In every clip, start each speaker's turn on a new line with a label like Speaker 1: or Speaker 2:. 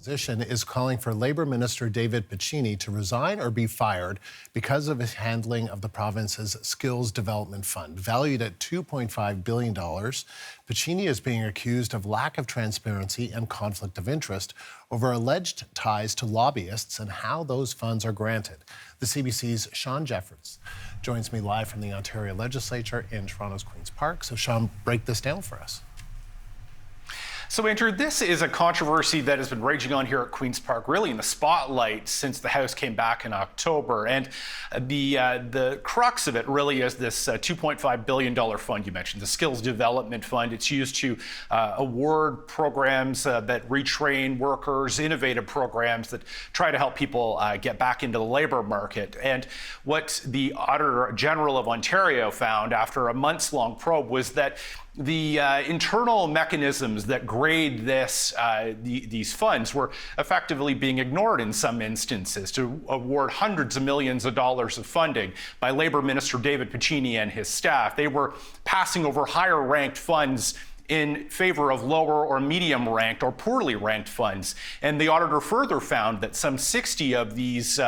Speaker 1: Opposition is calling for Labour Minister David Piccini to resign or be fired because of his handling of the province's Skills Development Fund. Valued at $2.5 billion, Piccini is being accused of lack of transparency and conflict of interest over alleged ties to lobbyists and how those funds are granted. The CBC's Shawn Jeffords joins me live from the Ontario Legislature in Toronto's Queen's Park. So, Shawn, break this down for us.
Speaker 2: So, Andrew, this is a controversy that has been raging on here at Queen's Park, really in the spotlight since the House came back in October. And the crux of it really is this $2.5 billion fund you mentioned, the Skills Development Fund. It's used to award programs that retrain workers, innovative programs that try to help people get back into the labor market. And what the Auditor General of Ontario found after a months-long probe was that the internal mechanisms that grade these funds were effectively being ignored in some instances to award hundreds of millions of dollars of funding by Labour Minister David Piccini and his staff. They were passing over higher ranked funds in favor of lower or medium ranked or poorly ranked funds. And the auditor further found that some 60 of these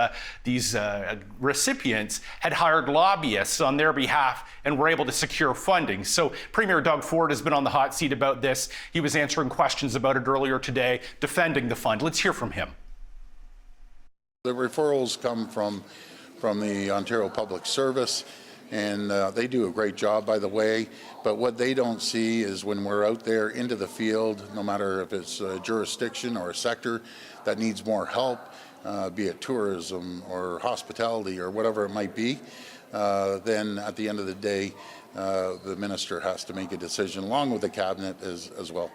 Speaker 2: recipients had hired lobbyists on their behalf and were able to secure funding. So Premier Doug Ford has been on the hot seat about this. He was answering questions about it earlier today, defending the fund. Let's hear from him.
Speaker 3: The referrals come from the Ontario Public Service, and they do a great job, by the way. But what they don't see is when we're out there into the field, no matter if it's a jurisdiction or a sector that needs more help, be it tourism or hospitality or whatever it might be, then at the end of the day, the minister has to make a decision along with the cabinet as well.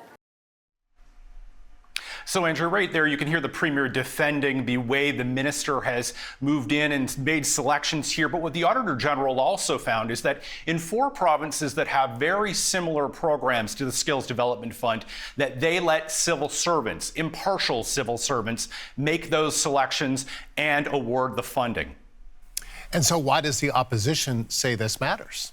Speaker 2: So, Andrew, right there, you can hear the Premier defending the way the minister has moved in and made selections here. But what the Auditor General also found is that in 4 provinces that have very similar programs to the Skills Development Fund, that they let civil servants, impartial civil servants, make those selections and award the funding.
Speaker 1: And so why does the opposition say this matters?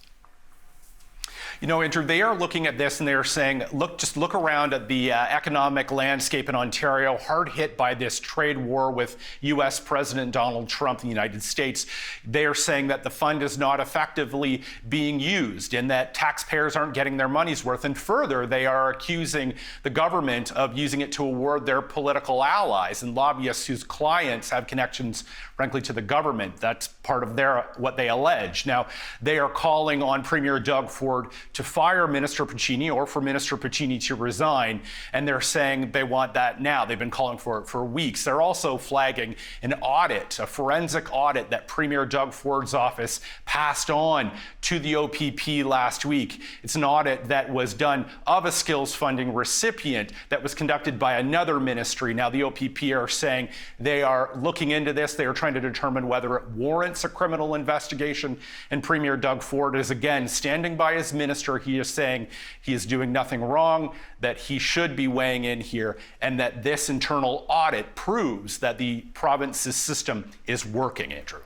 Speaker 2: You know, Andrew, they are looking at this and they're saying, just look around at the economic landscape in Ontario, hard hit by this trade war with U.S. President Donald Trump in the United States. They are saying that the fund is not effectively being used and that taxpayers aren't getting their money's worth. And further, they are accusing the government of using it to award their political allies and lobbyists whose clients have connections, frankly, to the government. That's part of what they allege. Now, they are calling on Premier Doug Ford to fire Minister Piccini or for Minister Piccini to resign, and they're saying they want that now. They've been calling for it for weeks. They're also flagging an audit, a forensic audit that Premier Doug Ford's office passed on to the OPP last week. It's an audit that was done of a skills funding recipient that was conducted by another ministry. Now, the OPP are saying they are looking into this. They are trying to determine whether it warrants a criminal investigation, and Premier Doug Ford is again standing by his minister. He is saying he is doing nothing wrong, that he should be weighing in here, and that this internal audit proves that the province's system is working, Andrew.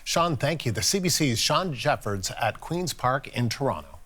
Speaker 1: Shawn, thank you. The CBC's Shawn Jeffords at Queen's Park in Toronto.